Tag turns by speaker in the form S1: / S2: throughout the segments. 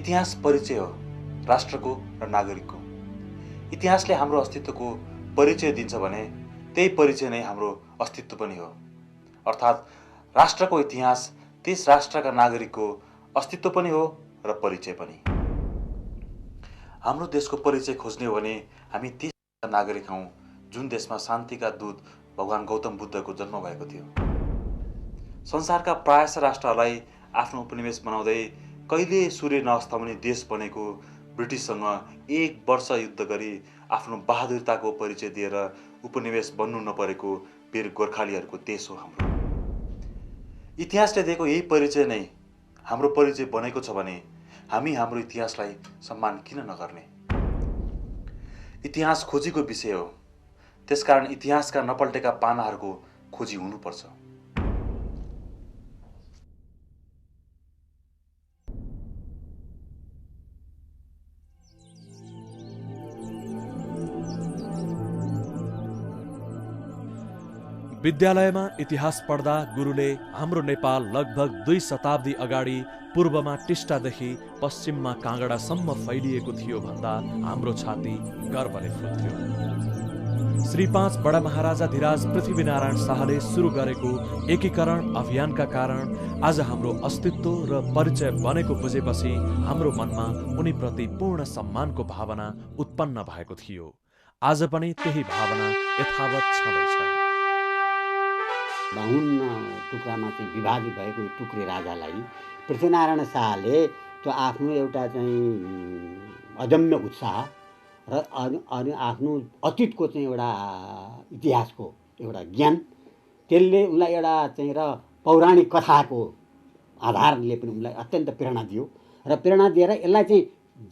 S1: इतिहास परिचय हो राष्ट्रको र नागरिकको। इतिहासले हाम्रो अस्तित्वको परिचय दिन्छ भने त्यही परिचय नै हाम्रो अस्तित्व पनि हो। अर्थात् राष्ट्रको इतिहास त्यस राष्ट्रका नागरिकको अस्तित्व पनि हो र परिचय पनि। हाम्रो देशको परिचय खोज्ने हो भने हामी त्यस नागरिक हौँ जुन देशमा शान्तिका दूत भगवान गौतम बुद्धको जन्म भएको थियो। संसारका प्रायः राष्ट्रहरूलाई आफ्नो उपनिवेश बनाउँदै कहिले सूर्य नअस्ताउने देश बनेको ब्रिटिससँग 1 वर्ष युद्ध गरी आफ्नो बहादुरताको परिचय दिएर उपनिवेश बन्नु नपरेको वीर गोर्खालीहरूको देश हो हाम्रो। इतिहासले दिएको यही परिचय नै हाम्रो परिचय बनेको छ भने हामी हाम्रो इतिहासलाई सम्मान किन नगर्ने? इतिहास खोजीको विषय हो, त्यसकारण इतिहासका नपल्टेका पानाहरूको खोजी हुनुपर्छ।
S2: विद्यालयमा इतिहास पढ्दा गुरुले हाम्रो नेपाल लगभग 2 शताब्दी अगाडि पूर्वमा टिस्टादेखि पश्चिममा काँगडासम्म फैलिएको थियो भन्दा हाम्रो छाती गर्वले फुल्थ्यो। श्री 5 बडा महाराजा धिराज पृथ्वीनारायण शाहले सुरु गरेको एकीकरण अभियानका कारण आज हाम्रो अस्तित्व र परिचय बनेको बुझेपछि हाम्रो मनमा उनीप्रति पूर्ण सम्मानको भावना उत्पन्न भएको थियो। आज पनि त्यही भावना यथावत छँदैछ।
S3: 52 टुक्रामा चाहिँ विभाजित भएको टुक्रे राजालाई पृथ्वीनारायण शाहले त्यो आफ्नो एउटा चाहिँ अदम्य उत्साह र आफ्नो अतीतको चाहिँ एउटा इतिहासको एउटा ज्ञान, त्यसले उनलाई एउटा चाहिँ र पौराणिक कथाको आधारले पनि उनलाई अत्यन्त प्रेरणा दियो र प्रेरणा दिएर यसलाई चाहिँ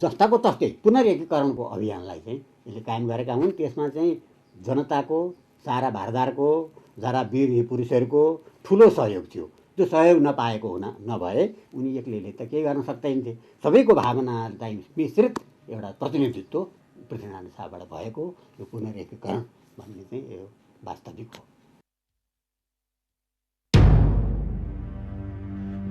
S3: जस्ताको तस्तै पुनर्एकीकरणको अभियानलाई चाहिँ यसले कायम गरेका हुन्। त्यसमा चाहिँ जनताको, सारा भारतको, जरा वीर पुरुषहरूको ठुलो सहयोग थियो। त्यो सहयोग नपाएको नभए उनी एक्लैले त केही गर्न सक्दैनथे। सबैको भावनालाई मिश्रित एउटा प्रतिनिधित्व पृथ्वीनारायण शाहबाट भएको यो पुनर्एकीकरण भन्ने चाहिँ यो वास्तविक हो।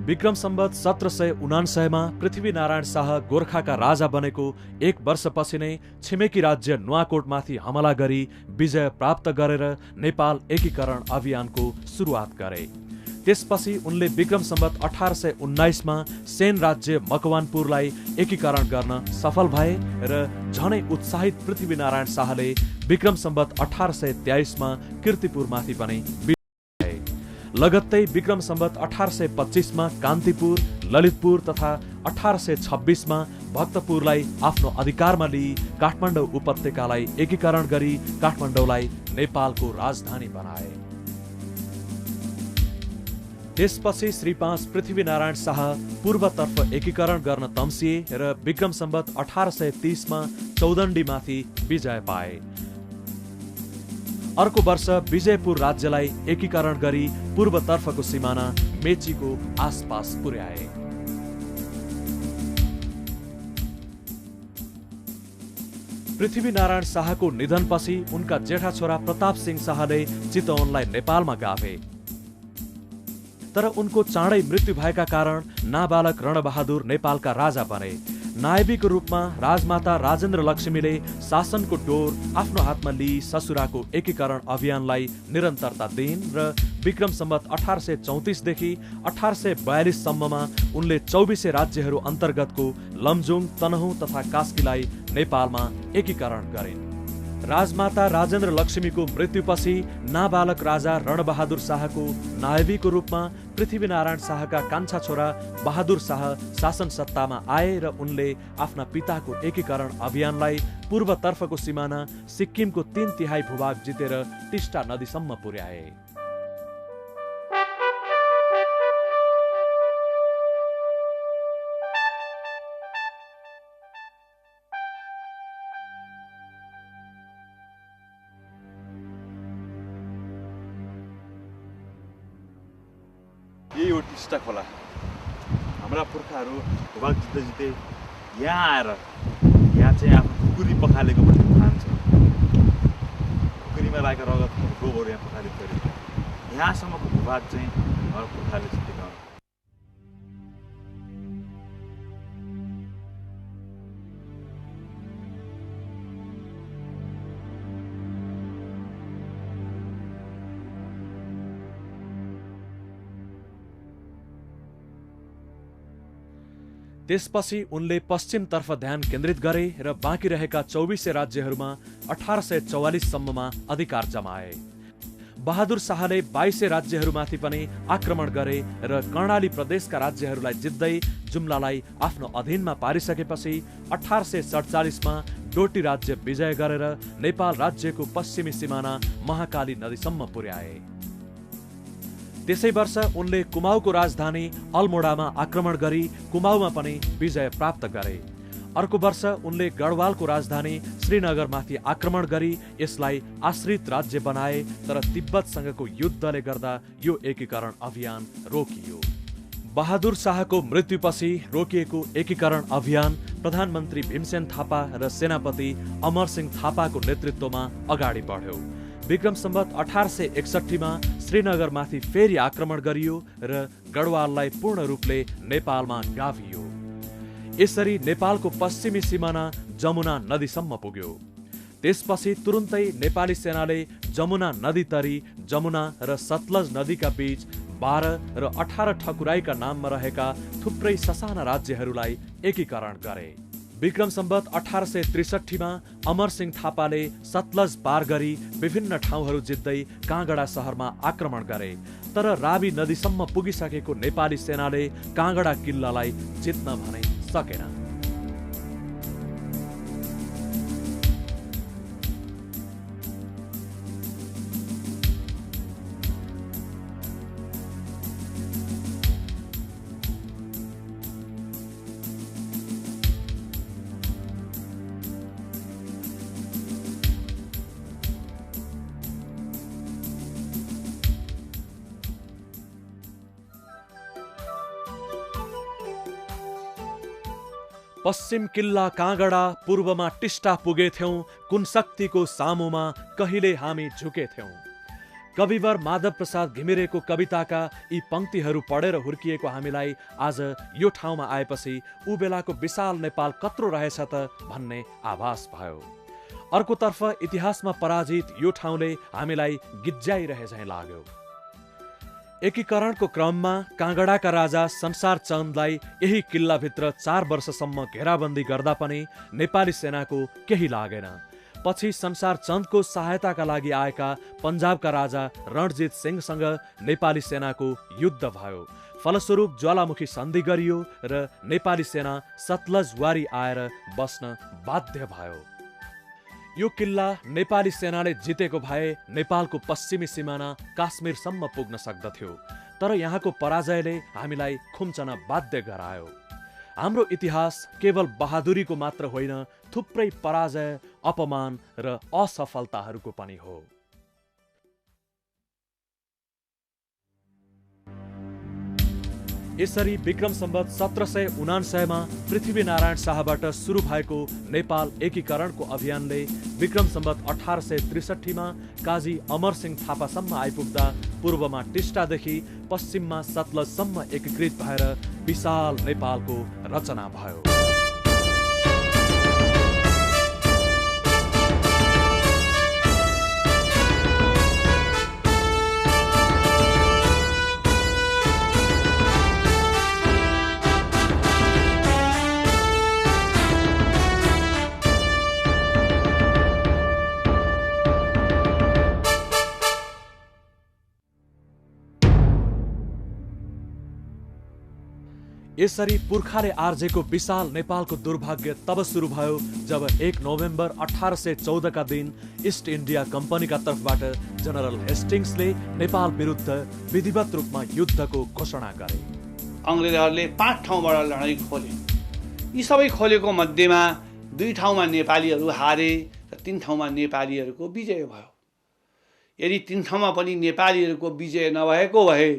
S2: विक्रम सम्वत 1799 मा पृथ्वीनारायण शाह गोर्खाका राजा बनेको 1 वर्षपछि नै छिमेकी राज्य नुवाकोटमाथि हमला गरी विजय प्राप्त गरेर नेपाल एकीकरण अभियानको सुरुवात गरे। त्यसपछि उनले विक्रम सम्वत 1819 मा सेन राज्य मकवानपुरलाई एकीकरण गर्न सफल भए र झनै उत्साहित पृथ्वीनारायण शाहले विक्रम सम्वत 1823 मा कीर्तिपुरमाथि पनि लगत्तै विक्रम सम्वत 1825 मा कान्तिपुर, ललितपुर तथा 1826 मा भक्तपुरलाई आफ्नो अधिकारमा लिई काठमाडौँ उपत्यकालाई एकीकरण गरी काठमाडौँलाई नेपालको राजधानी बनाए। त्यसपछि श्री 5 पृथ्वीनारायण शाह पूर्वतर्फ एकीकरण गर्न तम्सिए र विक्रम सम्वत 1830 मा चौदण्डीमाथि विजय पाए। अर्को वर्ष विजयपुर राज्यलाई एकीकरण गरी पूर्वतर्फको सिमाना मेचीको आसपास पुर्याए। पृथ्वीनारायण शाहको निधनपछि उनका जेठा छोरा प्रताप सिंह शाहले चितवनलाई नेपालमा गाभे। तर उनको चाँडै मृत्यु भएका कारण नाबालक रणबहादुर नेपालका राजा बने। नायबीको रूपमा राजमाता राजेन्द्र लक्ष्मीले शासनको डोर आफ्नो हातमा लिई ससुराको एकीकरण अभियानलाई निरन्तरता दिइन् र विक्रम सम्वत 1834 देखि 1842 सम्ममा उनले 24 राज्यहरू अन्तर्गतको लमजुङ, तनहुँ तथा कास्कीलाई नेपालमा एकीकरण गरिन्। राजमाता राजेन्द्र लक्ष्मीको मृत्युपछि नाबालक राजा रणबहादुर शाहको नायबीको रूपमा पृथ्वीनारायण शाहका कान्छा छोरा बहादुर शाह शासन सत्तामा आए र उनले आफ्ना पिताको एकीकरण अभियानलाई पूर्वतर्फको सिमाना सिक्किमको 3/3 भूभाग जितेर टिस्टा नदीसम्म पुर्याए।
S1: यही हो टिस्टा खोला। हाम्रा पुर्खाहरू भूभाग जित्दै जित्दै यहाँ आएर यहाँ चाहिँ आफ्नो खुकुरी पखालेको भन्ने खान्छ। खुकुरीमा लागेको रगत गोबर यहाँ पखालेको थियो। यहाँसम्मको भूभाग चाहिँ हाम्रा पुर्खाले जितेको।
S2: त्यसपछि उनले पश्चिमतर्फ ध्यान केन्द्रित गरे र बाँकी रहेका 24 राज्यहरूमा 1844 सम्ममा अधिकार जमाए। बहादुर शाहले 22 राज्यहरूमाथि पनि आक्रमण गरे र कर्णाली प्रदेशका राज्यहरूलाई जित्दै जुम्लालाई आफ्नो अधीनमा पारिसकेपछि 1847 मा डोटी राज्य विजय गरेर नेपाल राज्यको पश्चिमी सिमाना महाकाली नदीसम्म पुर्याए। त्यसै वर्ष उनले कुमाऊको राजधानी अल्मोडामा आक्रमण गरी कुमाऊमा पनि विजय प्राप्त गरे। अर्को वर्ष उनले गढवालको राजधानी श्रीनगरमाथि आक्रमण गरी यसलाई आश्रित राज्य बनाए, तर तिब्बतसँगको युद्धले गर्दा यो एकीकरण अभियान रोकियो। बहादुर शाहको मृत्युपछि रोकिएको एकीकरण अभियान प्रधानमन्त्री भीमसेन थापा र सेनापति अमरसिंह थापाको नेतृत्वमा अगाडि बढ्यो। विक्रम सम्वत 1861 मा श्रीनगरमाथि फेरि आक्रमण गरियो र गढवाललाई पूर्ण रूपले नेपालमा गाभियो। यसरी नेपालको पश्चिमी सिमाना जमुना नदीसम्म पुग्यो। त्यसपछि तुरुन्तै नेपाली सेनाले जमुना नदी तरी जमुना र सतलज नदीका बीच 12 र 18 ठकुराईका नाममा रहेका थुप्रै ससाना राज्यहरूलाई एकीकरण गरे। विक्रम सम्वत 1863 मा अमरसिंह थापाले सतलज पार गरी विभिन्न ठाउँहरू जित्दै काँगडा शहरमा आक्रमण गरे, तर रावी नदीसम्म पुगिसकेको नेपाली सेनाले काँगडा किल्लालाई जित्न भने सकेन। पश्चिम किल्ला काँगडा पूर्वमा टिस्टा पुगेथ्यौं, कुन शक्तिको सामुमा कहिले हामी झुकेथ्यौं। कविवर माधव प्रसाद घिमिरेको कविताका यी पंक्तिहरू पढेर हुर्किएको हामीलाई आज यो ठाउँमा आएपछि ऊ बेलाको विशाल नेपाल कत्रो रहेछ त भन्ने आभास भयो। अर्कोतर्फ इतिहासमा पराजित यो ठाउँले हामीलाई गिज्जाइरहे झैं लाग्यो। एकीकरणको क्रममा काँगडाका राजा संसार चन्दलाई यही किल्लाभित्र 4 वर्षसम्म घेराबन्दी गर्दा पनि नेपाली सेनाको केही लागेन। पछि संसार चन्दको सहायताका लागि आएका पन्जाबका राजा रणजित सिंहसँग नेपाली सेनाको युद्ध भयो। फलस्वरूप ज्वालामुखी सन्धि गरियो र नेपाली सेना सतलज वारी आएर बस्न बाध्य भयो। यो किल्ला नेपाली सेनाले जितेको भए नेपालको पश्चिमी सिमाना काश्मीरसम्म पुग्न सक्दथ्यो, तर यहाँको पराजयले हामीलाई खुम्चन बाध्य गरायो। हाम्रो इतिहास केवल बहादुरीको मात्र होइन, थुप्रै पराजय, अपमान र असफलताहरूको पनि हो। यसरी विक्रम सम्वत 1799 मा पृथ्वीनारायण शाहबाट सुरु भएको नेपाल एकीकरणको अभियानले विक्रम सम्वत 1863 मा काजी अमरसिंह थापासम्म आइपुग्दा पूर्वमा टिस्टादेखि पश्चिममा सतलजसम्म एकीकृत भएर विशाल नेपालको रचना भयो। यसरी पुर्खाले आर्जेको विशाल नेपालको दुर्भाग्य तब सुरु भयो जब 1 नोभेम्बर 1814 का दिन इस्ट इन्डिया कम्पनीका तर्फबाट जनरल हेस्टिङ्सले नेपाल विरुद्ध विधिवत रूपमा युद्धको घोषणा गरे।
S4: अंग्रेजहरूले 5 ठाउँबाट लडाईँ खोले। यी सबै खोलेको मध्येमा 2 ठाउँमा नेपालीहरू हारे र 3 ठाउँमा नेपालीहरूको विजय भयो। यदि 3 ठाउँमा पनि नेपालीहरूको विजय नभएको भए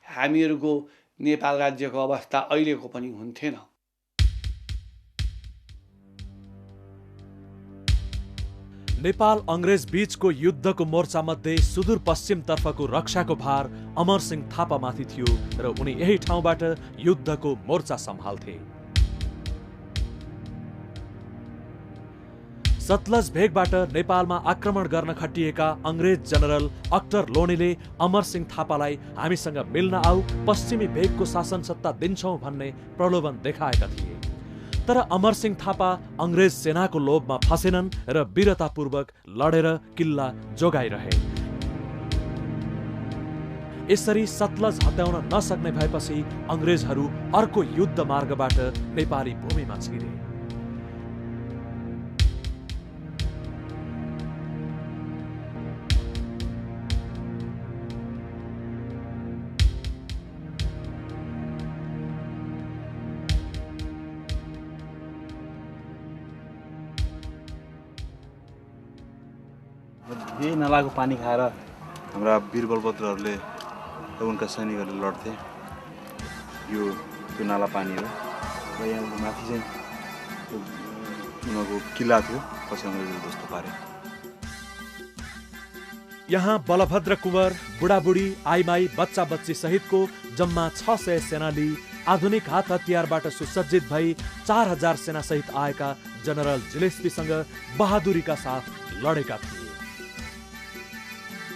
S4: हामीहरूको नेपाल राज्यको अवस्था अहिलेको पनि हुन्थेन।
S2: नेपाल अंग्रेज बीचको युद्धको मोर्चा मध्ये सुदूरपश्चिम तर्फको रक्षाको भार अमरसिंह थापामाथि थियो र उनी यही ठाउँबाट युद्धको मोर्चा सम्हाल्थे। सतलज भेगबाट नेपालमा आक्रमण गर्न खटिएका अंग्रेज जनरल अख्तर लोनीले अमरसिंह थापालाई हामीसँग मिल्न आऊ, पश्चिमी भेगको शासन सत्ता दिन्छौं भन्ने प्रलोभन देखाएका थिए। तर अमरसिंह थापा अंग्रेज सेनाको लोभमा फसेनन् र वीरतापूर्वक लडेर किल्ला जोगाइरहे। यसरी सतलज हत्याउन नसक्ने भएपछि अंग्रेजहरू अर्को युद्ध मार्गबाट नेपाली भूमिमा छिरे।
S1: यही नालाको पानी खाएर हाम्रा वीर बलभद्रहरूले उनका सैनिकहरूले लड्थे। यो त्यो नाला पानी हो र यहाँ माथि चाहिँ उनीहरूको किल्ला थियो, पछि अङ्ग्रेजले ध्वस्त पारे।
S2: यहाँ बलभद्र कुँवर, बुढाबुढी, आइमाई, बच्चा बच्ची सहितको जम्मा 600 सेनाली आधुनिक हात हतियारबाट सुसज्जित भई 4000 सेना सहित आएका जनरल जिलेस्पीसँग बहादुरीका साथ लडेका थिए।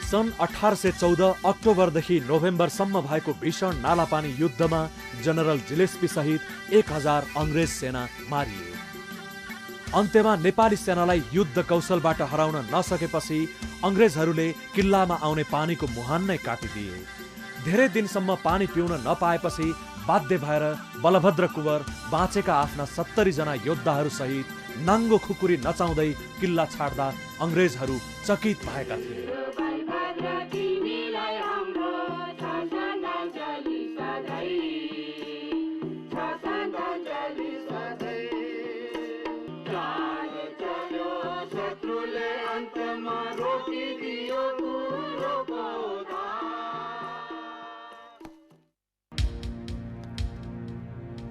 S2: सन् 1814 अक्टोबरदेखि नोभेम्बरसम्म भएको भीषण नालापानी युद्धमा जनरल जिलेस्पी सहित 1000 अंग्रेज सेना मारिए। अन्त्यमा नेपाली सेनालाई युद्ध कौशलबाट हराउन नसकेपछि अंग्रेजहरूले किल्लामा आउने पानीको मुहान नै काटिदिए। धेरै दिनसम्म पानी पिउन नपाएपछि बाध्य भएर बलभद्र कुँवर बाँचेका आफ्ना 70 जना योद्धाहरू सहित नाङ्गो खुकुरी नचाउँदै किल्ला छाड्दा अंग्रेजहरू चकित भएका थिए।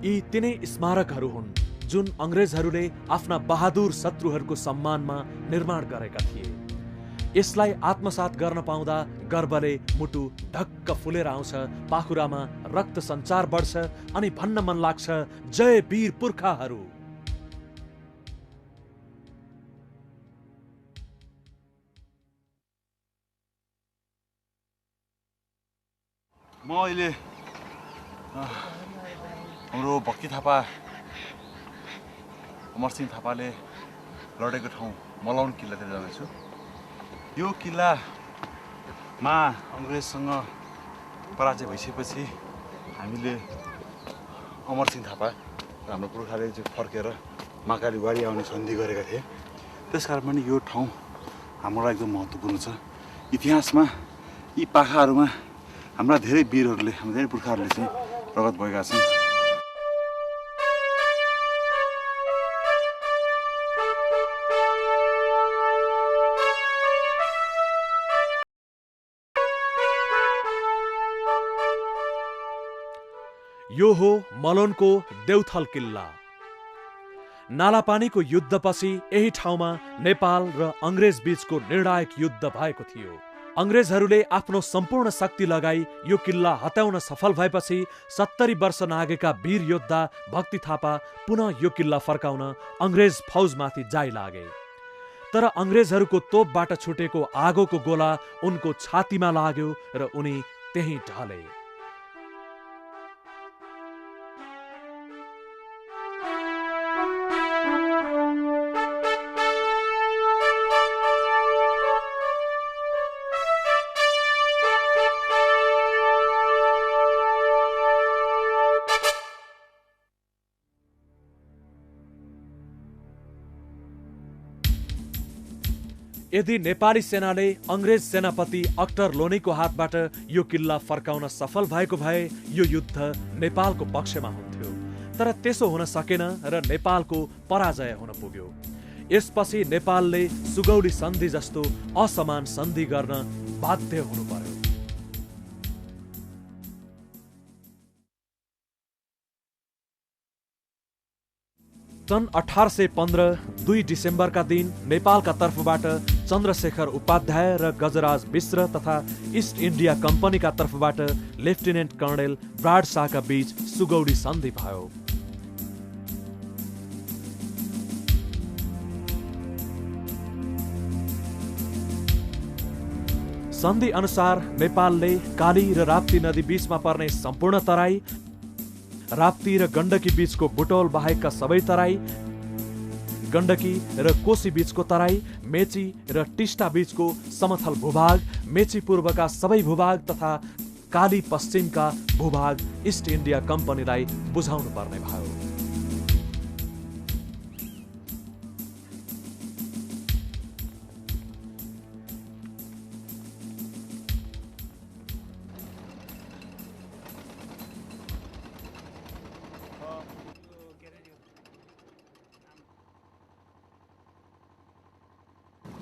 S2: यी तिनै स्मारकहरू हुन् जुन अंग्रेजहरूले आफ्ना बहादुर शत्रुहरूको सम्मानमा निर्माण गरेका थिए। यसलाई आत्मसात गर्न पाउँदा गर्वले मुटु ढक्क फुलेर आउँछ, पाखुरामा रक्त सञ्चार बढ्छ अनि भन्न मन लाग्छ, जय वीर पुर्खाहरू।
S1: म अहिले हाम्रो भक्ति थापा, अमरसिंह थापाले लडेको ठाउँ मलाउन किल्लातिर जानेछु। यो किल्लामा अंग्रेजसँग पराजय भइसकेपछि हामीले अमरसिंह थापा र हाम्रो पुर्खाले चाहिँ फर्केर महाकाली वाडी आउने सन्धि गरेका थिए। त्यसकारण पनि यो ठाउँ हाम्रो लागि एकदम महत्त्वपूर्ण छ। इतिहासमा यी पाखाहरूमा हाम्रा धेरै वीरहरूले, हाम्रा धेरै पुर्खाहरूले चाहिँ प्रगत भएका छन्।
S2: यो हो मलोनको देउथल किल्ला। नालापानीको युद्धपछि यही ठाउँमा नेपाल र अंग्रेज बीचको निर्णायक युद्ध भएको थियो। अंग्रेजहरूले आफ्नो सम्पूर्ण शक्ति लगाई यो किल्ला हत्याउन सफल भएपछि 70 वर्ष नागेका वीर योद्धा भक्ति थापा पुनः यो किल्ला फर्काउन अंग्रेज फौजमाथि जाइ लागे। तर अंग्रेजहरूको तोपबाट छुटेको आगोको गोला उनको छातीमा लाग्यो र उनी त्यही ढले। यदि नेपाली सेनाले अंग्रेज सेनापति अख्तर लोनीको हातबाट यो किल्ला फर्काउन सफल भएको भए यो युद्ध नेपालको पक्षमा हुन्थ्यो। तर त्यसो हुन सकेन र नेपालको पराजय हुन पुग्यो। यसपछि नेपालले सुगौली सन्धि जस्तो असमान सन्धि गर्न बाध्य हुनु पर्यो। सन् 1815 2 डिसेम्बरका दिन नेपालका तर्फबाट चन्द्रशेखर उपाध्याय र गजराज मिश्र तथा इस्ट इन्डिया कम्पनीका तर्फबाट लेफ्टिनेन्ट कर्णेल ब्राडशाहका बीच सुगौडी सन्धि भयो। सन्धि अनुसार नेपालले काली र राप्ती नदी बीचमा पर्ने सम्पूर्ण तराई, राप्ती र गण्डकी बीचको बुटौल बाहेकका सबै तराई, गण्डकी र कोशी बीचको तराई, मेची र टिस्टा बीचको समथल भूभाग, मेची पूर्वका सबै भूभाग तथा काली पश्चिमका भूभाग इस्ट इन्डिया कम्पनीलाई बुझाउनु पर्ने भयो।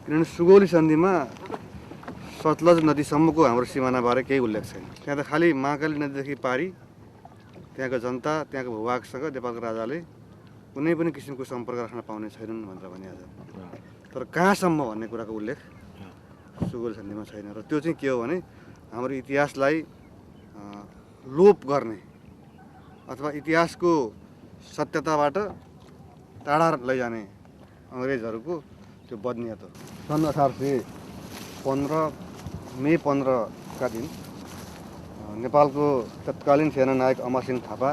S5: किनभने सुगौली सन्धिमा सतलज नदीसम्मको हाम्रो सिमानाबारे केही उल्लेख छैन। त्यहाँ त खालि महाकाली नदीदेखि पारी त्यहाँको जनता, त्यहाँको भूभागसँग नेपालको राजाले कुनै पनि किसिमको सम्पर्क राख्न पाउने छैनन् भनेर भनिहाल्छ। तर कहाँसम्म भन्ने कुराको उल्लेख सुगौली सन्धिमा छैन। र त्यो चाहिँ के हो भने हाम्रो इतिहासलाई लोप गर्ने अथवा इतिहासको सत्यताबाट टाढा लैजाने अङ्ग्रेजहरूको त्यो बदनियत हो। सन् 1815 मे 15 का दिन नेपालको तत्कालीन सेनानायक अमरसिंह थापा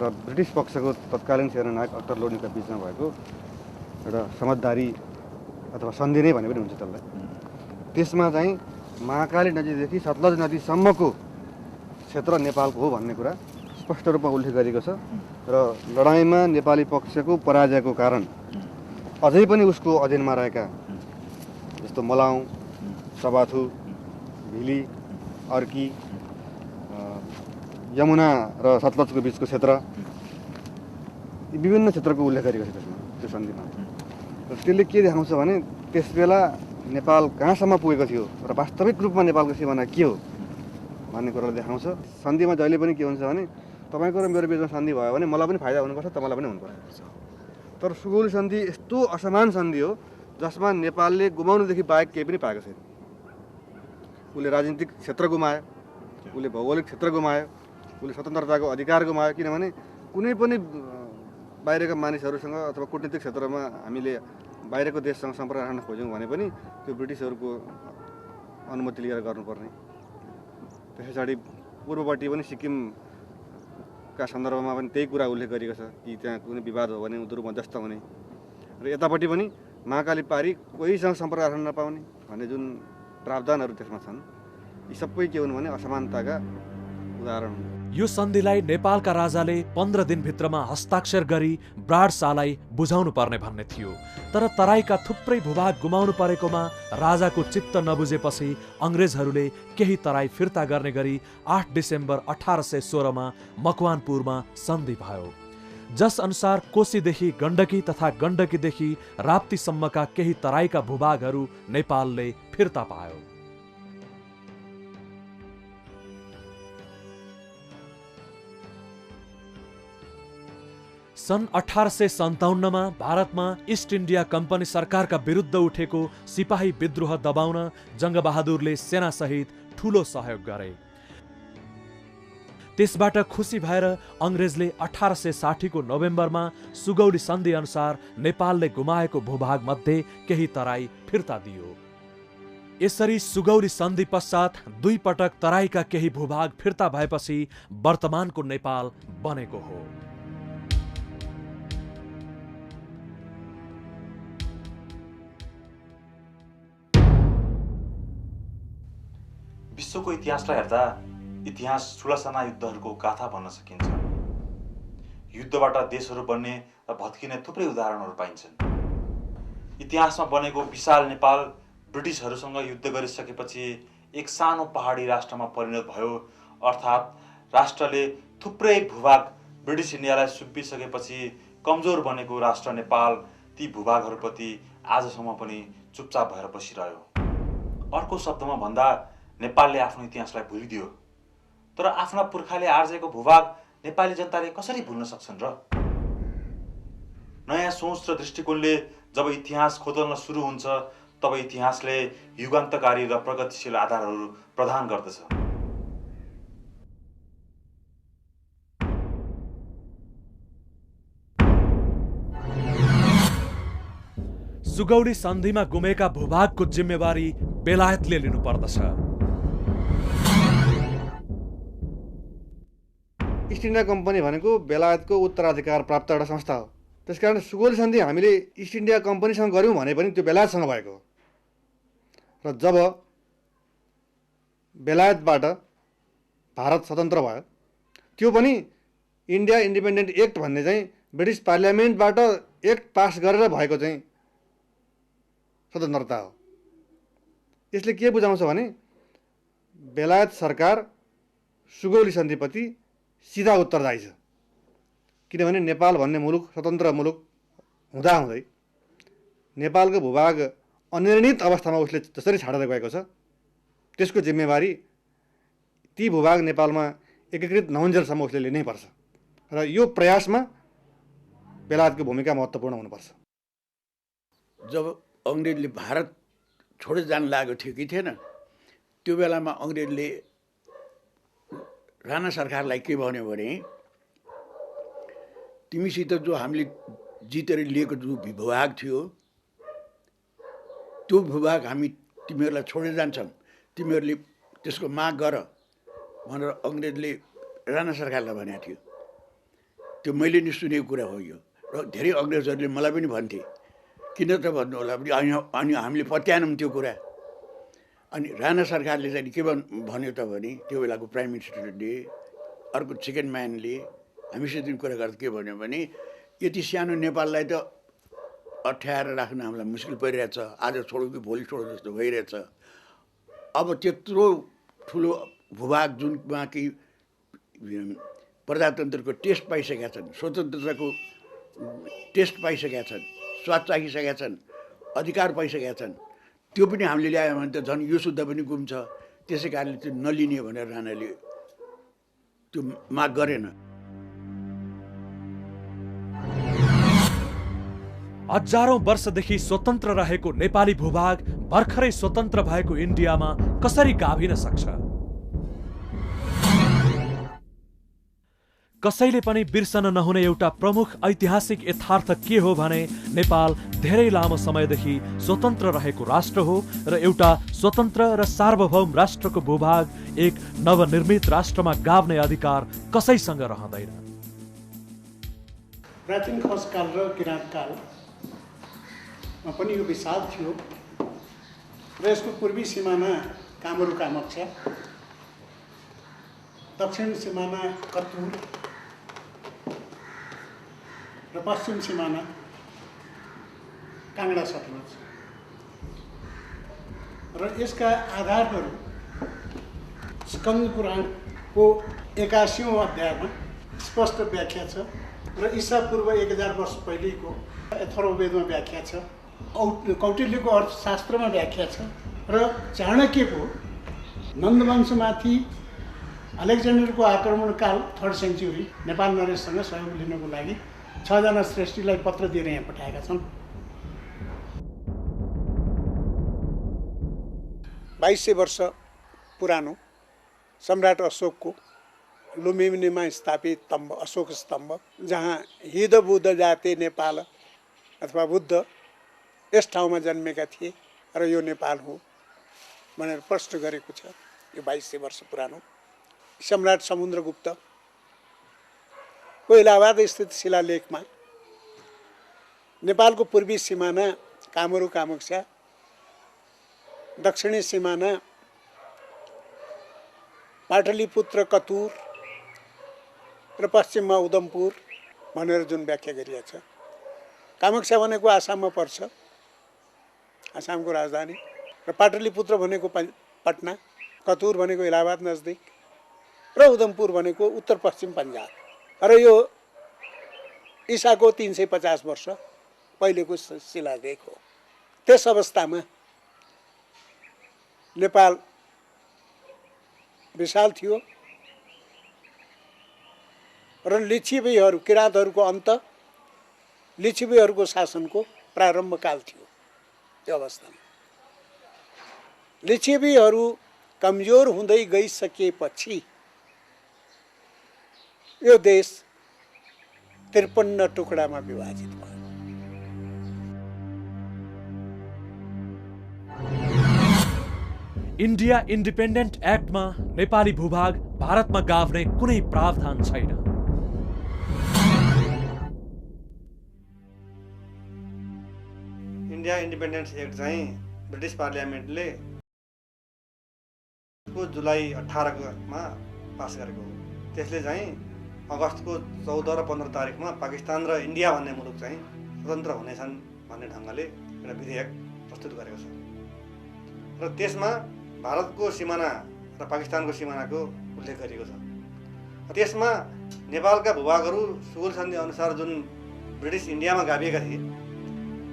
S5: र ब्रिटिस पक्षको तत्कालीन सेनानायक अख्तर लोधीका बिचमा भएको एउटा समझदारी अथवा सन्धि नै भने पनि हुन्छ त्यसलाई। त्यसमा चाहिँ महाकाली नदीदेखि सतलज नदीसम्मको क्षेत्र नेपालको हो भन्ने कुरा स्पष्ट रूपमा उल्लेख गरिएको छ। र लडाइँमा नेपाली पक्षको पराजयको कारण अझै पनि उसको अधीनमा रहेका जस्तो मलाउ, सबाथु, भिली, अर्की, यमुना र सतलजको बिचको क्षेत्र, यी विभिन्न क्षेत्रको उल्लेख गरेको छ त्यसमा, त्यो सन्धिमा। र त्यसले के देखाउँछ भने त्यसबेला नेपाल कहाँसम्म पुगेको थियो र वास्तविक रूपमा नेपालको सिमाना के हो भन्ने कुरालाई देखाउँछ। सन्धिमा जहिले पनि के हुन्छ भने तपाईँको र मेरो बिचमा सन्धि भयो भने मलाई पनि फाइदा हुनुपर्छ, तपाईँलाई पनि हुनुपर्छ। तर सुगौली सन्धि यस्तो असमान सन्धि हो जसमा नेपालले गुमाउनुदेखि बाहेक केही पनि पाएको छैन। उसले राजनीतिक क्षेत्र गुमायो, उसले भौगोलिक क्षेत्र गुमायो, उसले स्वतन्त्रताको अधिकार गुमायो। किनभने कुनै पनि बाहिरका मानिसहरूसँग अथवा कूटनीतिक क्षेत्रमा हामीले बाहिरको देशसँग सम्पर्क राख्न खोज्यौँ भने पनि त्यो ब्रिटिसहरूको अनुमति लिएर गर्नुपर्ने। त्यस पछाडि पूर्वपट्टि पनि सिक्किमका सन्दर्भमा पनि त्यही कुरा उल्लेख गरिएको छ कि त्यहाँ कुनै विवाद हो भने उनीहरू मध्यस्थ हुने, र यतापट्टि पनि महाकाली पारी कोहीसँग सम्पर्क राख्न नपाउने भन्ने जुन प्रावधानहरू त्यसमा छन्, यी सबै के हुन् भने असमानताका उदाहरण हुन्।
S2: यो सन्धिलाई नेपालका राजाले 15 दिनभित्रमा हस्ताक्षर गरी ब्राडशाहलाई बुझाउनु पर्ने भन्ने थियो। तर तराईका थुप्रै भूभाग गुमाउनु परेकोमा राजाको चित्त नबुझेपछि अङ्ग्रेजहरूले केही तराई फिर्ता गर्ने गरी 8 डिसेम्बर 1816 मा मकवानपुरमा सन्धि भयो, जस अनुसार कोशीदेखि गण्डकी तथा गण्डकीदेखि राप्तीसम्मका केही तराईका भूभागहरू नेपालले फिर्ता पायो। सन् 1857 मा भारतमा इस्ट इन्डिया कम्पनी सरकारका विरुद्ध उठेको सिपाही विद्रोह दबाउन जङ्गबहादुरले सेनासहित ठूलो सहयोग गरे। त्यसबाट खुसी भएर अङ्ग्रेजले 1860 को नोभेम्बरमा सुगौली सन्धि अनुसार नेपालले गुमाएको भूभाग मध्ये केही तराई फिर्ता दियो। यसरी सुगौली सन्धि पश्चात 2 पटक तराईका केही भूभाग फिर्ता भएपछि वर्तमानको नेपाल बनेको हो।
S1: विश्वको इतिहासलाई हेर्दा इतिहास ठुला साना युद्धहरूको गाथा भन्न सकिन्छ। युद्धबाट देशहरू बन्ने र भत्किने थुप्रै उदाहरणहरू पाइन्छन्। इतिहासमा बनेको विशाल नेपाल ब्रिटिसहरूसँग युद्ध गरिसकेपछि एक सानो पहाडी राष्ट्रमा परिणत भयो, अर्थात् राष्ट्रले थुप्रै भूभाग ब्रिटिस इन्डियालाई सुम्पिसकेपछि कमजोर बनेको राष्ट्र नेपाल ती भूभागहरूप्रति आजसम्म पनि चुपचाप भएर बसिरह्यो। अर्को शब्दमा भन्दा नेपालले आफ्नो इतिहासलाई भुलिदियो। तर आफ्ना पुर्खाले आर्जेको भूभाग नेपाली जनताले कसरी भुल्न सक्छन् र? नयाँ सोच र दृष्टिकोणले जब इतिहास खोदल्न सुरु हुन्छ तब इतिहासले युगान्तकारी र प्रगतिशील आधारहरू प्रदान गर्दछ।
S2: सुगौली सन्धिमा गुमेका भूभागको जिम्मेवारी बेलायतले लिनुपर्दछ।
S5: इस्ट इन्डिया कम्पनी भनेको बेलायतको उत्तराधिकार प्राप्त एउटा संस्था हो। त्यसकारण सुगौली सन्धि हामीले इस्ट इन्डिया कम्पनीसँग गऱ्यौँ भने पनि त्यो बेलायतसँग भएको हो। र जब बेलायतबाट भारत स्वतन्त्र भयो, त्यो पनि इन्डिया इन्डिपेन्डेन्ट एक्ट भन्ने चाहिँ ब्रिटिस पार्लियामेन्टबाट एक्ट पास गरेर भएको चाहिँ स्वतन्त्रता हो। यसले के बुझाउँछ भने बेलायत सरकार सुगौली सन्धिप्रति सिधा उत्तरदायी छ। किनभने नेपाल भन्ने मुलुक स्वतन्त्र मुलुक हुँदाहुँदै नेपालको भूभाग अनिर्णित अवस्थामा उसले जसरी छाडेर गएको छ, त्यसको जिम्मेवारी ती भूभाग नेपालमा एकीकृत नहुन्जेलसम्म उसले लिनैपर्छ। र यो प्रयासमा बेलायतको भूमिका महत्त्वपूर्ण हुनुपर्छ।
S6: जब अङ्ग्रेजले भारत छोडेर जान लागेको थियो कि थिएन, त्यो बेलामा अङ्ग्रेजले राणा सरकारलाई के भन्यो भने तिमीसित जो हामीले जितेर लिएको जो भूभाग थियो त्यो भूभाग हामी तिमीहरूलाई छोडेर जान्छौँ, तिमीहरूले त्यसको माग गर भनेर अङ्ग्रेजले राणा सरकारलाई भनेको थियो। त्यो मैले नि सुनेको कुरा हो यो। र धेरै अङ्ग्रेजहरूले मलाई पनि भन्थे किन त भन्नु होला पनि, अनि हामीले पत्याएनौँ त्यो कुरा। अनि राणा सरकारले चाहिँ के भन्यो त भने त्यो बेलाको प्राइम मिनिस्टरले, अर्को सेकेन्ड म्यानले हामीसित कुरा गर्दा के भन्यो भने यति सानो नेपाललाई त अठ्याएर राख्न हामीलाई मुस्किल परिरहेछ, आज छोडो कि भोलि छोडो जस्तो भइरहेछ। अब त्यत्रो ठुलो भूभाग जुनमा कि प्रजातन्त्रको टेस्ट पाइसकेका छन्, स्वतन्त्रताको टेस्ट पाइसकेका छन्, स्वाद चाखिसकेका छन्, अधिकार पाइसकेका छन्, त्यो पनि हामीले ल्यायो भने त झन् यो शुद्ध पनि गुम्छ। त्यसै कारणले त्यो नलिने भनेर राणाले त्यो माग गरेन।
S2: हजारौं वर्षदेखि स्वतन्त्र रहेको नेपाली भूभाग भर्खरै स्वतन्त्र भएको इन्डियामा कसरी गाभिन सक्छ? कसैले पनि बिर्सन नहुने एउटा प्रमुख ऐतिहासिक यथार्थ के हो भने नेपाल धेरै लामो समयदेखि स्वतन्त्र रहेको राष्ट्र हो र एउटा स्वतन्त्र र सार्वभौम राष्ट्रको भूभाग एक नवनिर्मित राष्ट्रमा गाभ्ने अधिकार कसैसँग रहँदैन।
S7: प्राचीन खसकाल र किराँत कालमा पनि यो विशाल थियो र यसको पूर्वी सिमाना कामरू कामक्सा, दक्षिण सिमाना कतुर र पश्चिम सिमाना काङ्गडा सतलज। र यसका आधारहरू स्कन्द पुराणको 81औं अध्यायमा स्पष्ट व्याख्या छ र ईसा पूर्व 1000 वर्ष पहिलेको अथर्ववेदमा व्याख्या छ, कौटिल्यको अर्थशास्त्रमा व्याख्या छ र चाणक्यको नन्दवंशमाथि अलेक्जेन्डरको आक्रमणकाल 3rd सेन्चुरी नेपाल नरेशसँग सहयोग लिनको लागि 6 जना श्रेष्ठीलाई पत्र दिएर यहाँ पठाएका छन्। 2200 वर्ष पुरानो सम्राट अशोकको लुम्बिनीमा स्थापित अशोक स्तम्भ, जहाँ हिद बुद्ध जाते नेपाल अथवा बुद्ध यस ठाउँमा जन्मेका थिए र यो नेपाल हो भनेर प्रश्न गरेको छ। यो 2200 वर्ष पुरानो सम्राट समुद्रगुप्तको इलाहाबाद स्थित शिलालेखमा नेपालको पूर्वी सिमाना कामरू कामक्सा, दक्षिणी सिमाना पाटलिपुत्र कतुर र पश्चिममा उदमपुर भनेर जुन व्याख्या गरिएको छ। कामक्सा भनेको आसाममा पर्छ, आसामको राजधानी, र पाटलिपुत्र भनेको पटना, कतुर भनेको इलाहाबाद नजदिक र उदमपुर भनेको उत्तर पश्चिम पन्जाब। र यो ईसाको 350 वर्ष पहिलेको शिलालेख हो। त्यस अवस्थामा नेपाल विशाल थियो र लिच्छवीहरू किराँतहरूको अन्त, लिच्छवीहरूको शासनको प्रारम्भकाल थियो। त्यो अवस्थामा लिच्छवीहरू कमजोर हुँदै गइसकेपछि यो देश 53 टुकडामा विभाजित भयो।
S2: इन्डिया इन्डिपेन्डेन्ट एक्टमा नेपाली भूभाग भारतमा गाभ्ने कुनै प्रावधान छैन।
S5: इन्डिया इन्डिपेन्डेन्स एक्ट चाहिँ ब्रिटिस पार्लियामेन्टले जुलाई 18मा पास गरेको हो। त्यसले चाहिँ अगस्तको 14 र 15 तारिकमा पाकिस्तान र इन्डिया भन्ने मुलुक चाहिँ स्वतन्त्र हुनेछन् भन्ने ढङ्गले एउटा विधेयक प्रस्तुत गरेको छ र त्यसमा भारतको सिमाना र पाकिस्तानको सिमानाको उल्लेख गरिएको छ। त्यसमा नेपालका भूभागहरू सुगौल सन्धि अनुसार जुन ब्रिटिस इन्डियामा गाभिएका थिए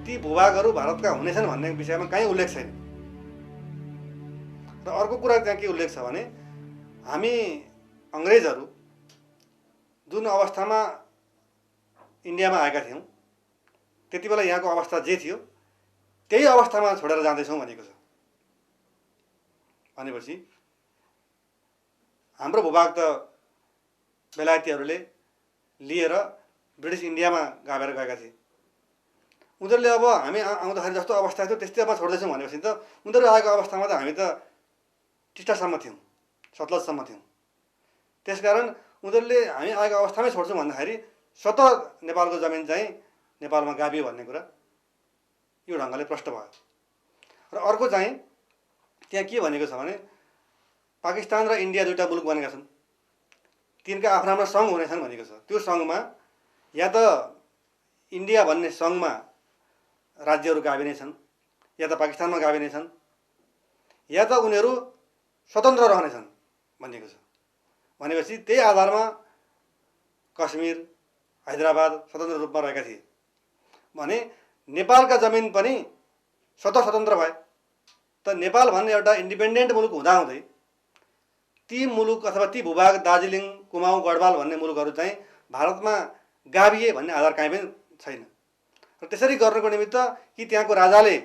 S5: ती भूभागहरू भारतका हुनेछन् भन्ने विषयमा कहीँ उल्लेख छैन। र अर्को कुरा त्यहाँ के उल्लेख छ भने हामी अङ्ग्रेजहरू जुन अवस्थामा इन्डियामा आएका थियौँ त्यति बेला यहाँको अवस्था जे थियो त्यही अवस्थामा छोडेर जाँदैछौँ भनेको छ। भनेपछि हाम्रो भूभाग त बेलायतीहरूले लिएर ब्रिटिस इन्डियामा गाभेर गएका थिए। उनीहरूले अब हामी आउँदाखेरि जस्तो अवस्था थियो त्यस्तै अब छोड्दैछौँ भनेपछि त उनीहरू आएको अवस्थामा त हामी त टिस्टासम्म थियौँ, सतलजसम्म थियौँ। त्यसकारण उनीहरूले हामी आएको अवस्थामै छोड्छौँ भन्दाखेरि स्वतः नेपालको जमिन चाहिँ नेपालमा गाभियो भन्ने कुरा यो ढङ्गले प्रष्ट भयो। र अर्को चाहिँ त्यहाँ के भनेको छ भने पाकिस्तान र इन्डिया दुईवटा मुलुक बनेका छन्, तिनका आफ्ना आफ्ना सङ्घ हुनेछन् भनेको छ। त्यो सङ्घमा या त इन्डिया भन्ने सङ्घमा राज्यहरू गाभिने छन् या त पाकिस्तानमा गाभिने छन् या त उनीहरू स्वतन्त्र रहनेछन् भनिएको छ। भनेपछि त्यही आधारमा कश्मीर हैदराबाद स्वतन्त्र रूपमा रहेका थिए भने नेपालका जमिन पनि स्वतः स्वतन्त्र भए। त नेपाल भन्ने एउटा इन्डिपेन्डेन्ट मुलुक हुँदाहुँदै ती मुलुक अथवा ती भूभाग दार्जिलिङ कुमाऊँ गढवाल भन्ने मुलुकहरू चाहिँ भारतमा गाभिए भन्ने आधार कहीँ पनि छैन। र त्यसरी गर्नको निमित्त कि त्यहाँको राजाले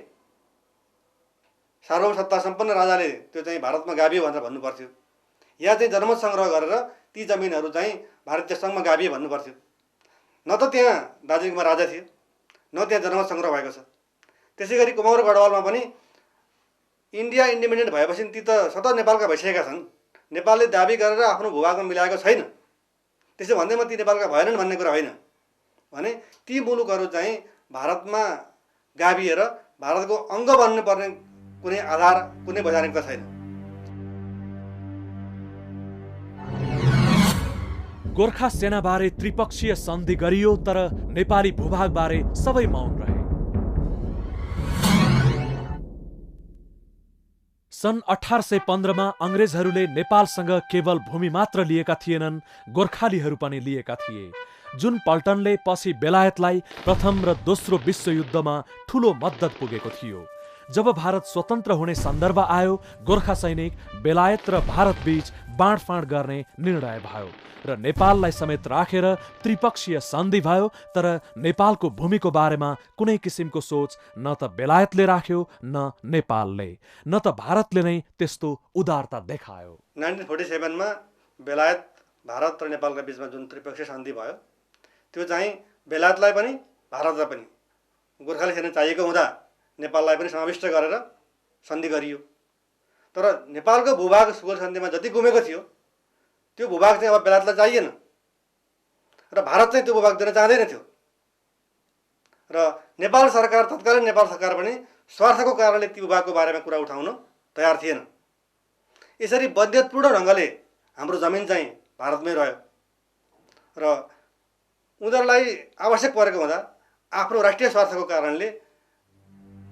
S5: सार्वभौम सत्ता सम्पन्न राजाले त्यो चाहिँ भारतमा गाभियो भनेर भन्नुपर्थ्यो या चाहिँ जनमत सङ्ग्रह गरेर ती जमिनहरू चाहिँ भारतीय सङ्घमा गाभिए भन्नुपर्थ्यो। न त त्यहाँ दार्जिलिङमा राजा थियो न त्यहाँ जनमत सङ्ग्रह भएको छ। त्यसै गरी कुमाऊँ र गढवालमा पनि इन्डिया इन्डिपेन्डेन्ट भएपछि ती त स्वतः नेपालका भइसकेका छन्। नेपालले दाबी गरेर आफ्नो भूभागमा मिलाएको छैन। त्यसो भन्दैमा ती नेपालका भएनन् भन्ने कुरा होइन। भने ती मुलुकहरू चाहिँ भारतमा गाभिएर भारतको अङ्ग बन्नुपर्ने कुनै आधार कुनै वैधानिकता छैन।
S2: गोर्खा सेनाबारे त्रिपक्षीय सन्धि गरियो तर नेपाली भूभागबारे सबै मौन रहे। सन् 1815मा अङ्ग्रेजहरूले नेपालसँग केवल भूमि मात्र लिएका थिएनन्, गोर्खालीहरू पनि लिएका थिए। जुन पल्टनले पछि बेलायतलाई प्रथम र दोस्रो विश्वयुद्धमा ठूलो मद्दत पुगेको थियो। जब भारत स्वतन्त्र हुने सन्दर्भ आयो गोर्खा सैनिक बेलायत र भारत बीच बाँडफाँड गर्ने निर्णय भयो र नेपाललाई समेत राखेर त्रिपक्षीय सन्धि भयो। तर नेपालको भूमिको बारेमा कुनै किसिमको सोच न त बेलायतले राख्यो न नेपालले, न त भारतले नै त्यस्तो उदारता देखायो।
S5: 1947मा बेलायत भारत र नेपालका बीचमा जुन त्रिपक्षीय सन्धि भयो त्यो चाहिँ बेलायतलाई पनि भारतलाई पनि गोर्खाली सेना चाहिएको हुँदा नेपाललाई पनि समाविष्ट गरेर सन्धि गरियो। तर नेपालको भूभाग सुगौल सन्धिमा जति गुमेको थियो त्यो भूभाग चाहिँ अब बेलायतलाई चाहिएन र भारत चाहिँ त्यो भूभाग दिन चाहँदैन थियो। र नेपाल सरकार तत्कालीन नेपाल सरकार पनि स्वार्थको कारणले ती भूभागको बारेमा कुरा उठाउन तयार थिएन। यसरी बन्देतपूर्ण ढङ्गले हाम्रो जमिन चाहिँ भारतमै रह्यो र उनीहरूलाई आवश्यक परेको हुँदा आफ्नो राष्ट्रिय स्वार्थको कारणले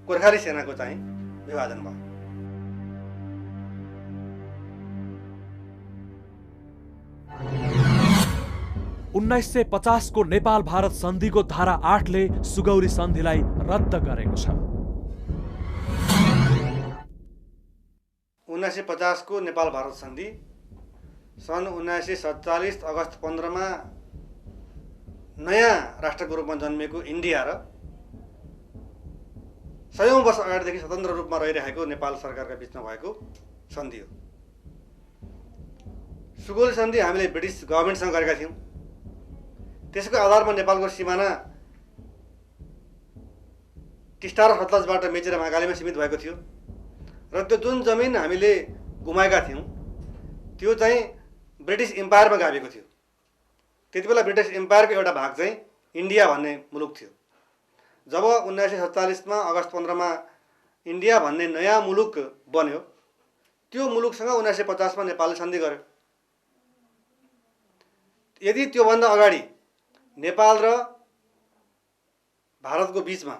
S5: गोर्खाली सेनाको चाहिँ विभाजन भयो।
S2: उन्नाइस 1950 को नेपाल भारत सन्धिको धारा 8ले सुगौली सन्धिलाई रद्द गरेको छ।
S5: 1950 को नेपाल भारत सन्धि सन् 1947 अगस्त 15मा नयाँ राष्ट्रको रूपमा जन्मेको इन्डिया र 100औं वर्ष अगाडिदेखि स्वतन्त्र रूपमा रहिरहेको नेपाल सरकारका बीचमा भएको सन्धि हो। सुगौली सन्धि हामीले ब्रिटिस गभर्मेन्टसँग गरेका थियौँ। त्यसको आधारमा नेपालको सिमाना टिस्टा र सतलजबाट मेची र महाकालीमा सीमित भएको थियो र त्यो जुन जमिन हामीले गुमाएका थियौँ त्यो चाहिँ ब्रिटिस इम्पायरमा गाभेको थियो। त्यति बेला ब्रिटिस इम्पायरको एउटा भाग चाहिँ इन्डिया भन्ने मुलुक थियो। जब 1947 अगस्त 15 इन्डिया भन्ने नयाँ मुलुक बन्यो, त्यो मुलुकसँग 1950 नेपालले सन्धि गर्यो। यदि त्योभन्दा अगाडि नेपाल र भारतको बिचमा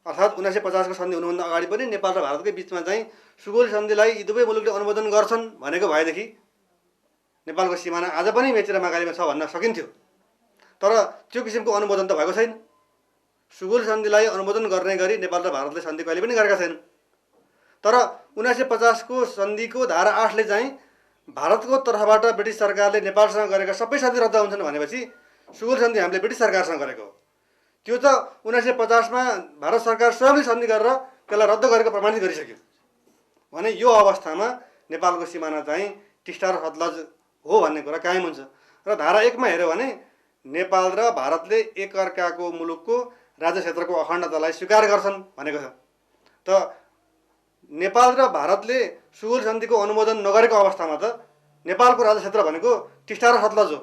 S5: अर्थात् 1950 को सन्धि हुनुभन्दा अगाडि पनि नेपाल र भारतकै बिचमा चाहिँ सुगौली सन्धिलाई यी दुवै मुलुकले अनुमोदन गर्छन् भनेको भएदेखि नेपालको सिमाना आज पनि मेची र माकालीमा छ भन्न सकिन्थ्यो। तर त्यो किसिमको अनुमोदन त भएको छैन। सुगौली सन्धिलाई अनुमोदन गर्ने गरी नेपाल र भारतले सन्धि कहिले पनि गरेका छैनन्। तर 1950 को सन्धिको धारा 8 ले चाहिँ भारतको तर्फबाट ब्रिटिस सरकारले नेपालसँग गरेका सबै सन्धि रद्द हुन्छन् भनेपछि सुगौली सन्धि हामीले ब्रिटिस सरकारसँग गरेको हो। त्यो त 1950 मा भारत सरकार स्वयंले सन्धि गरेर त्यसलाई रद्द गरेको प्रमाणित गरिसक्यो भने यो अवस्थामा नेपालको सिमाना चाहिँ टिस्टा र सतलज हो भन्ने कुरा कायम हुन्छ। र धारा 1 मा हेर्यो भने नेपाल र भारतले एकअर्काको मुलुकको राज्य क्षेत्रको अखण्डतालाई स्वीकार गर्छन् भनेको छ। त नेपाल र भारतले सुगौली सन्धिको अनुमोदन नगरेको अवस्थामा त नेपालको राज्य क्षेत्र भनेको टिस्टा र सतलज हो।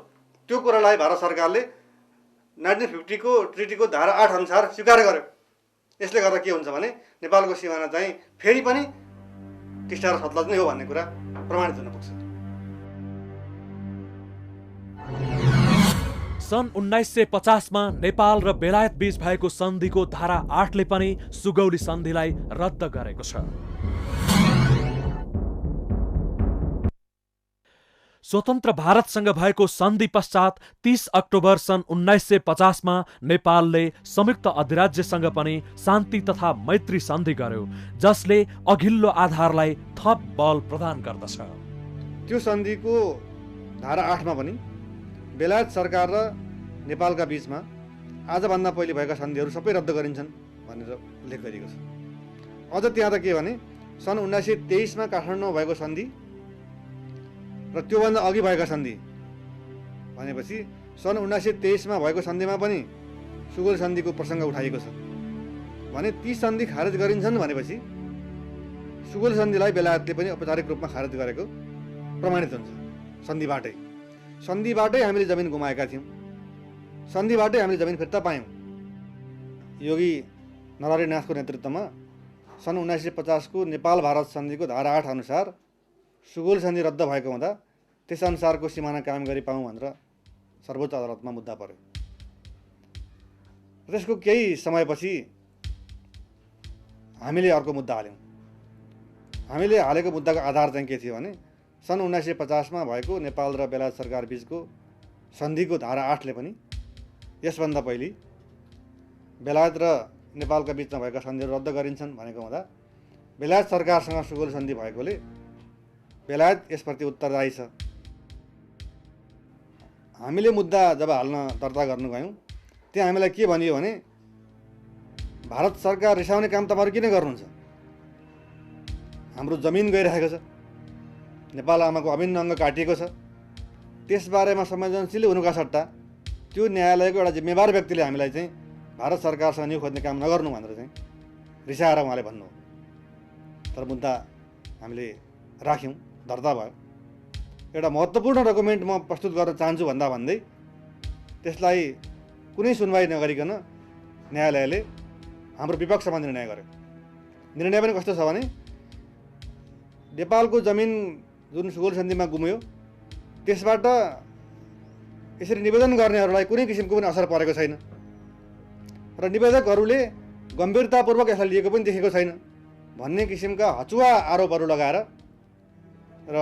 S5: त्यो कुरालाई भारत सरकारले 1950 को ट्रिटीको धारा 8 अनुसार स्वीकार गर्यो। यसले गर्दा के हुन्छ भने नेपालको सिमाना चाहिँ फेरि पनि टिस्टा र सतलज नै हो भन्ने कुरा प्रमाणित हुन पुग्छ।
S2: सन् 1950 मा नेपाल र बेलायत बीच भएको सन्धिको धारा 8 ले पनि सुगौली सन्धिलाई रद्द गरेको छ। स्वतन्त्र भारतसँग भएको सन्धि पश्चात 30 अक्टोबर सन् 1950 मा नेपालले संयुक्त अधिराज्यसँग पनि शान्ति तथा मैत्री सन्धि गर्यो, जसले अघिल्लो आधारलाई थप बल प्रदान गर्दछ।
S5: त्यो सन्धिको धारा 8 मा पनि बेलायत सरकार र नेपालका बीचमा आजभन्दा पहिले भएका सन्धिहरू सबै रद्द गरिन्छन् भनेर उल्लेख गरिएको छ। अझ त्यहाँ त के भने सन् 1923 मा काठमाडौँमा भएको सन्धि र त्योभन्दा अघि भएका सन्धि भनेपछि सन् 1923 मा भएको सन्धिमा पनि सुगौली सन्धिको प्रसङ्ग उठाइएको छ भने ती सन्धि खारेज गरिन्छन् भनेपछि सुगौली सन्धिलाई बेलायतले पनि औपचारिक रूपमा खारेज गरेको प्रमाणित हुन्छ। सन्धिबाटै हामीले जमिन गुमाएका थियौँ, सन्धिबाटै हामीले जमिन फिर्ता पायौँ। योगी नरहरिनाथको नेतृत्वमा सन् 1950 को नेपाल भारत सन्धिको धारा 8 अनुसार सुगौली सन्धि रद्द भएको हुँदा त्यसअनुसारको सिमाना कायम गरी पाऊँ भनेर सर्वोच्च अदालतमा मुद्दा पर्यो। त्यसको केही समयपछि हामीले अर्को मुद्दा हाल्यौँ। हामीले हालेको मुद्दाको आधार चाहिँ के थियो भने सन् 1950 मा भएको नेपाल र बेलायत सरकार बीचको सन्धिको धारा 8 ले पनि यसभन्दा पहिले बेलायत र नेपालका बीचमा भएका सन्धिहरू रद्द गरिन्छन् भनेको हुँदा बेलायत सरकारसँग सुगौली सन्धि भएकोले बेलायत यसप्रति उत्तरदायी छ। हामीले मुद्दा जब हाल्न दर्ता गर्नु गयौँ त्यहाँ हामीलाई के भनियो भने भारत सरकार रिसाउने काम तपाईहरु किन गर्नुहुन्छ? हाम्रो जमिन गइरहेको छ, नेपाल आमाको अभिन्न अङ्ग काटिएको छ, त्यसबारेमा संवेदनशील हुनुका सट्टा त्यो न्यायालयको एउटा जिम्मेवार व्यक्तिले हामीलाई चाहिँ भारत सरकारसँग न्यु खोज्ने काम नगर्नु भनेर चाहिँ रिसाएर उहाँले भन्नु। तर मुद्दा हामीले राख्यौँ, दर्ता भयो। एउटा महत्त्वपूर्ण डकुमेन्ट म प्रस्तुत गर्न चाहन्छु भन्दा भन्दै त्यसलाई कुनै सुनवाई नगरिकन न्यायालयले हाम्रो विपक्षमा निर्णय गर्यो। निर्णय पनि कस्तो छ भने नेपालको जमिन जुन सुगौली सन्धिमा गुम्यो त्यसबाट यसरी निवेदन गर्नेहरूलाई कुनै किसिमको पनि असर परेको छैन र निवेदकहरूले गम्भीरतापूर्वक यसलाई लिएको पनि देखेको छैन भन्ने किसिमका हचुवा आरोपहरू लगाएर र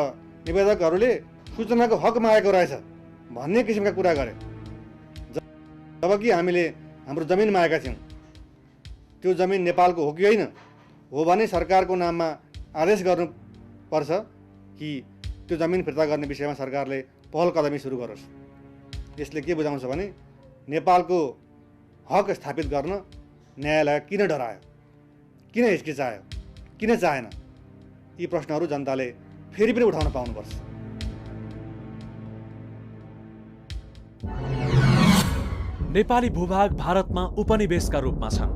S5: निवेदकहरूले सूचनाको हक मागेको रहेछ भन्ने किसिमका कुरा गरे। जबकि हामीले हाम्रो जमिन मागेका थियौँ, त्यो जमिन नेपालको हो कि होइन, हो भने सरकारको नाममा आदेश गर्नुपर्छ कि त्यो जमिन फिर्ता गर्ने विषयमा सरकारले पहल कदमी सुरु गरोस्। यसले के बुझाउँछ भने नेपालको हक स्थापित गर्न न्यायालय किन डरायो, किन हिचकिचायो, किन चाहेन? यी प्रश्नहरू जनताले फेरि पनि उठाउन पाउनुपर्छ।
S2: नेपाली भूभाग भारतमा उपनिवेशका रूपमा छन्।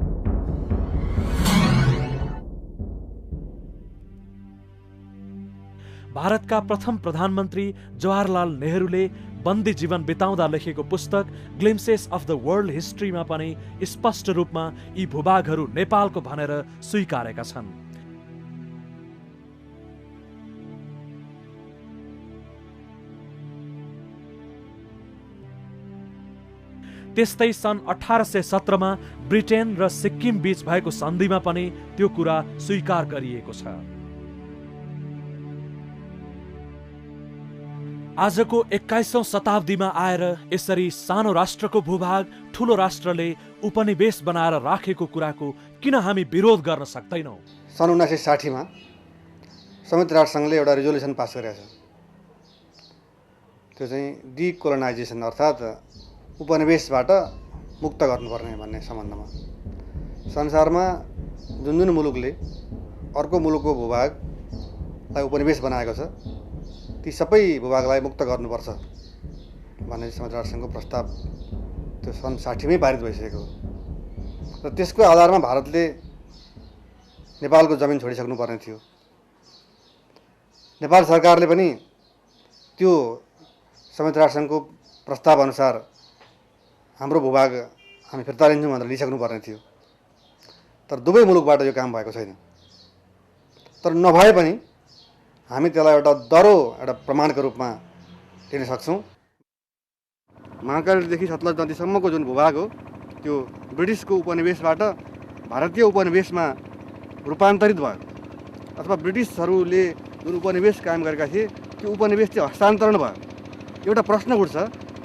S2: भारतका प्रथम प्रधानमन्त्री जवाहरलाल नेहरूले बन्दी जीवन बिताउँदा लेखेको पुस्तक ग्लिम्सेस अफ द वर्ल्ड हिस्ट्रीमा पनि स्पष्ट रूपमा यी भूभागहरू नेपालको भनेर स्वीकारेका छन्। त्यस्तै सन् 1817मा ब्रिटेन र सिक्किम बीच भएको सन्धिमा पनि त्यो कुरा स्वीकार गरिएको छ। आजको 21औं शताब्दीमा आएर यसरी सानो राष्ट्रको भूभाग ठूलो राष्ट्रले उपनिवेश बनाएर राखेको कुराको किन हामी विरोध गर्न सक्दैनौँ?
S5: सन् 1960मा संयुक्त राष्ट्रसङ्घले एउटा रिजोल्युसन पास गरेको छ। त्यो चाहिँ डिकोलोनाइजेसन अर्थात् उपनिवेशबाट मुक्त गर्नुपर्ने भन्ने सम्बन्धमा। संसारमा जुन जुन मुलुकले अर्को मुलुकको भूभागलाई उपनिवेश बनाएको छ ती सबै भूभागलाई मुक्त गर्नुपर्छ भन्ने संयुक्त राष्ट्रसङ्घको प्रस्ताव त्यो सन् 60मै पारित भइसकेको हो। र त्यसको आधारमा भारतले नेपालको जमिन छोडिसक्नुपर्ने थियो। नेपाल सरकारले पनि त्यो संयुक्त राष्ट्रसङ्घको प्रस्ताव अनुसार हाम्रो भूभाग हामी फिर्ता लिन्छौँ भनेर लिइसक्नुपर्ने थियो। तर दुवै मुलुकबाट यो काम भएको छैन। तर नभए पनि हामी त्यसलाई एउटा दरो एउटा प्रमाणको रूपमा लिन सक्छौँ। महाकालीदेखि सतलज नदीसम्मको जुन भूभाग हो त्यो ब्रिटिसको उपनिवेशबाट भारतीय उपनिवेशमा रूपान्तरित भयो, अथवा ब्रिटिसहरूले जुन उपनिवेश कायम गरेका थिए त्यो उपनिवेश चाहिँ हस्तान्तरण भयो। एउटा प्रश्न उठ्छ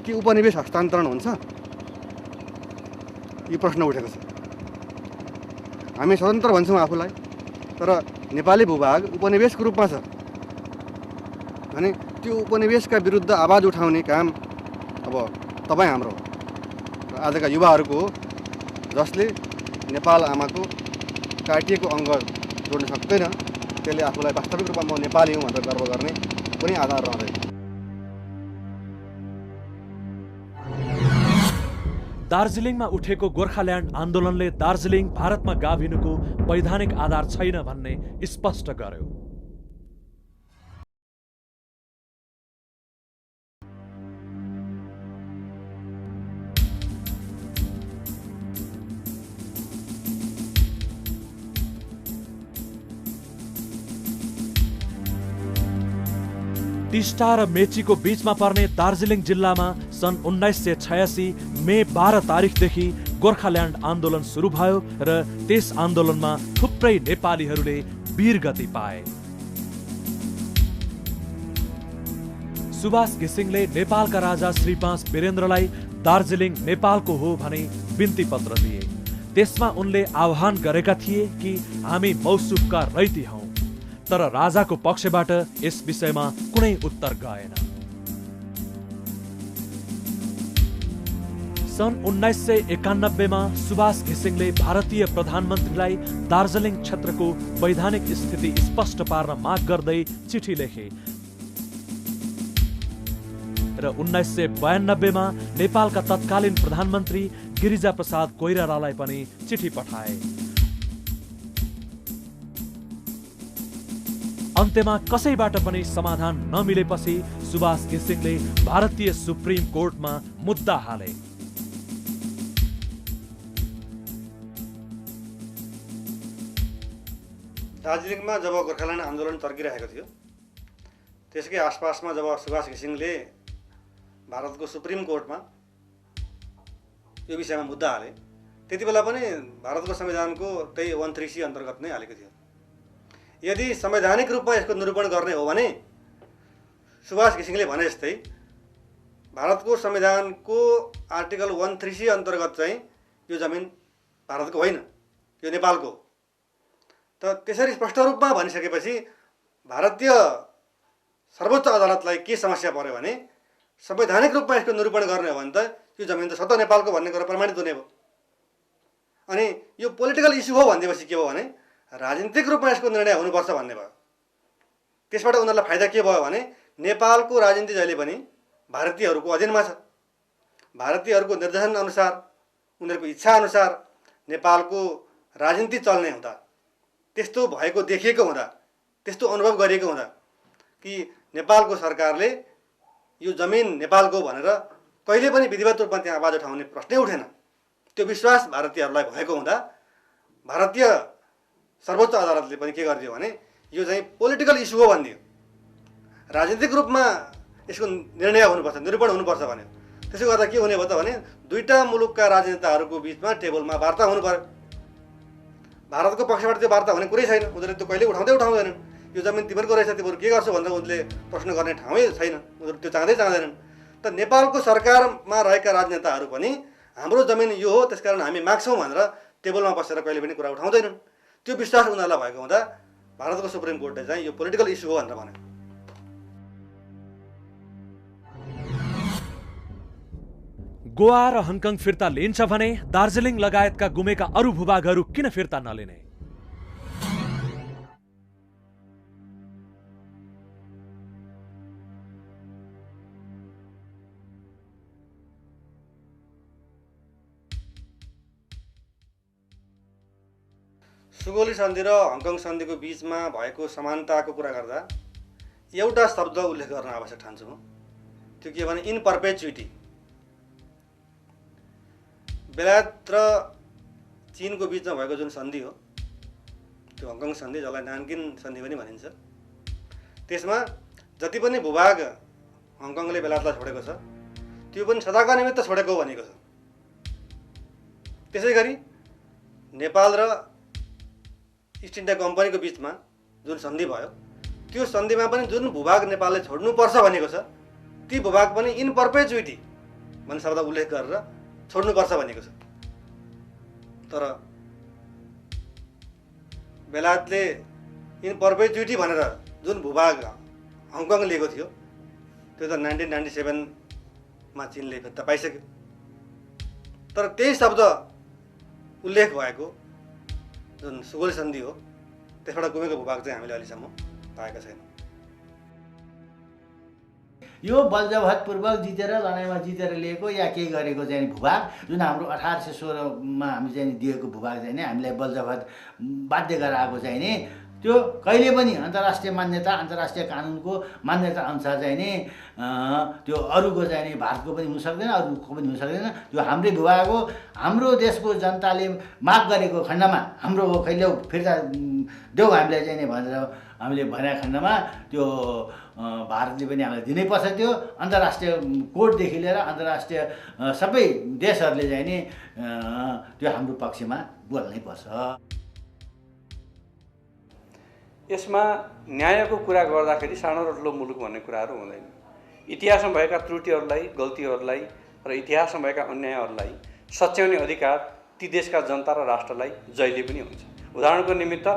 S5: कि उपनिवेश हस्तान्तरण हुन्छ? यो प्रश्न उठेको छ। हामी स्वतन्त्र भन्छौँ आफूलाई, तर नेपाली भूभाग उपनिवेशको रूपमा छ भने त्यो उपनिवेशका विरुद्ध आवाज उठाउने काम अब तपाईँ हाम्रो र आजका युवाहरूको हो, जसले नेपाल आमाको काटिएको अङ्ग जोड्न सक्दैन। त्यसले आफूलाई वास्तविक रूपमा म नेपाली हुँ भनेर गर्व गर्ने कुनै आधार रहँदैन।
S2: दार्जिलिङमा उठेको गोर्खाल्यान्ड आन्दोलनले दार्जिलिङ भारतमा गाभिनुको वैधानिक आधार छैन भन्ने स्पष्ट गर्यो। टिस्टा र मेचीको बीचमा पर्ने दार्जिलिङ जिल्लामा सन् 1986 मे 12 तारिखदेखि गोर्खाल्यान्ड आन्दोलन सुरु भयो र त्यस आन्दोलनमा थुप्रै नेपालीहरूले वीरगति पाए। सुभाष घिसिङले नेपालका राजा श्री 5 वीरेन्द्रलाई दार्जिलिङ नेपालको हो भनी बिन्ती पत्र दिए। त्यसमा उनले आह्वान गरेका थिए कि हामी मौसुफका रैती हौं, तर राजाको पक्षबाट यस विषयमा कुनै उत्तर गएन। सन् 1991 मा सुभाष घिसिङले भारतीय प्रधानमन्त्रीलाई दार्जिलिङ क्षेत्रको वैधानिक स्थिति स्पष्ट पार्न माग गर्दै चिठी लेखे र 1992 मा नेपालका तत्कालीन प्रधानमन्त्री गिरिजा प्रसाद कोइरालालाई पनि चिठी पठाए। अन्त्यमा कसैबाट पनि समाधान नमिलेपछि सुभाष घिसिङले भारतीय सुप्रिम कोर्टमा मुद्दा हाले।
S5: दार्जिलिङमा जब गोर्खाल्यान्ड आन्दोलन चर्किरहेको थियो त्यसकै आसपासमा जब सुभाष घिसिङले भारतको सुप्रिम कोर्टमा यो विषयमा मुद्दा हाले, त्यति बेला पनि भारतको संविधानको त्यही 136 अन्तर्गत नै हालेको थियो। यदि संवैधानिक रूपमा यसको निरूपण गर्ने हो भने सुभाष घिसिङले भने जस्तै भारतको संविधानको आर्टिकल 136 अन्तर्गत चाहिँ यो जमिन भारतको होइन, यो नेपालको। त त्यसरी स्पष्ट रूपमा भनिसकेपछि भारतीय सर्वोच्च अदालतलाई के समस्या पर्यो भने संवैधानिक रूपमा यसको निरूपण गर्ने हो भने त यो जमिन त स्वतः नेपालको भन्ने कुरा प्रमाणित हुने भयो। अनि यो पोलिटिकल इस्यु हो भनेपछि के भयो भने राजनीतिक रूपमा यसको निर्णय हुनुपर्छ भन्ने भयो। त्यसबाट उनीहरूलाई फाइदा के भयो भने नेपालको राजनीति जहिले पनि भारतीयहरूको अधीनमा छ। भारतीयहरूको निर्देशन अनुसार, उनीहरूको इच्छा अनुसार नेपालको राजनीति चल्ने हुँदा, त्यस्तो भएको देखिएको हुँदा, त्यस्तो अनुभव गरिएको हुँदा कि नेपालको सरकारले यो जमिन नेपालको भनेर कहिले पनि विधिवत रूपमा त्यहाँ आवाज उठाउने प्रश्नै उठेन। त्यो विश्वास भारतीयहरूलाई भएको हुँदा भारतीय सर्वोच्च अदालतले पनि के गरिदियो भने यो चाहिँ पोलिटिकल इस्यु हो भनिदियो। राजनीतिक रूपमा यसको निर्णय हुनुपर्छ, निरूपण हुनुपर्छ भन्यो। त्यसो गर्दा के हुने भयो त भने दुईटा मुलुकका राजनेताहरूको बिचमा टेबलमा वार्ता हुनु पर्यो। भारतको पक्षबाट त्यो वार्ता हुने कुरै छैन। उनीहरूले त्यो कहिले उठाउँदैनन्। यो जमिन तिमीहरूको रहेछ, तिमीहरू के गर्छौ भनेर उनले प्रश्न गर्ने ठाउँै छैन। उनीहरू त्यो चाहँदैनन्। त नेपालको सरकारमा रहेका राजनेताहरू पनि हाम्रो जमिन यो हो, त्यसकारण हामी माग्छौँ भनेर टेबलमा बसेर कहिले पनि कुरा उठाउँदैनन्। त्यो विश्वास उनीहरूलाई भएको हुँदा भारतको सुप्रिम कोर्टले चाहिँ यो पोलिटिकल इस्यु हो भनेर भन्यो।
S2: गोवा र हङकङ फिर्ता लिन्छ भने दार्जिलिङ लगायतका गुमेका अरू भूभागहरू किन फिर्ता नलिने?
S5: सुगौली सन्धि र हङकङ सन्धिको बिचमा भएको समानताको कुरा गर्दा एउटा शब्द उल्लेख गर्न आवश्यक ठान्छु म। त्यो के भने इन पर्पेचुइटी। बेलायत र चीनको बिचमा भएको जुन सन्धि हो त्यो हङकङ सन्धि, जसलाई नानकिन सन्धि पनि भनिन्छ, त्यसमा जति पनि भूभाग हङकङले बेलायतलाई छोडेको छ त्यो पनि सदाका निमित्त छोडेको भनेको छ। त्यसै गरी नेपाल र इस्ट इन्डिया कम्पनीको बिचमा जुन सन्धि भयो त्यो सन्धिमा पनि जुन भूभाग नेपालले छोड्नुपर्छ भनेको छ ती भूभाग पनि इन पर्पेचुइटी भन्ने शब्द उल्लेख गरेर छोड्नुपर्छ भनेको छ। तर बेलायतले इन पर्पेचुइटी भनेर जुन भूभाग हङकङ लिएको थियो त्यो त 1997मा चीनले फिर्ता पाइसक्यो। तर त्यही शब्द उल्लेख भएको जुन सुगौली सन्धि हो त्यसबाट गुमेको भूभाग चाहिँ हामीले अहिलेसम्म पाएका छैनौँ।
S6: यो बलजबहतपूर्वक जितेर लडाइँमा जितेर लिएको या केही गरेको चाहिँ भूभाग जुन हाम्रो 1816मा हामी चाहिँ दिएको भूभाग चाहिँ नि हामीलाई बलजबहत बाध्य गराएको चाहिँ नि त्यो कहिले पनि अन्तर्राष्ट्रिय मान्यता अन्तर्राष्ट्रिय कानुनको मान्यता अनुसार चाहिँ नि त्यो अरूको चाहिँ नि भारतको पनि हुन सक्दैन, अरूको पनि हुन सक्दैन। त्यो हाम्रै भूभाग हो। हाम्रो देशको जनताले माग गरेको खण्डमा हाम्रो कहिले फिर्ता देऊ हामीलाई चाहिँ नि भनेर हामीले भनेको खण्डमा त्यो भारतले पनि हामीलाई दिनैपर्छ। त्यो अन्तर्राष्ट्रिय कोर्टदेखि लिएर अन्तर्राष्ट्रिय सबै देशहरूले चाहिँ नि त्यो हाम्रो पक्षमा बोल्नै पर्छ।
S8: यसमा न्यायको कुरा गर्दाखेरि सानो र ठुलो मुलुक भन्ने कुराहरू हुँदैन। इतिहासमा भएका त्रुटिहरूलाई, गल्तीहरूलाई र इतिहासमा भएका अन्यायहरूलाई सच्याउने अधिकार ती देशका जनता र राष्ट्रलाई जहिले पनि हुन्छ। उदाहरणको निमित्त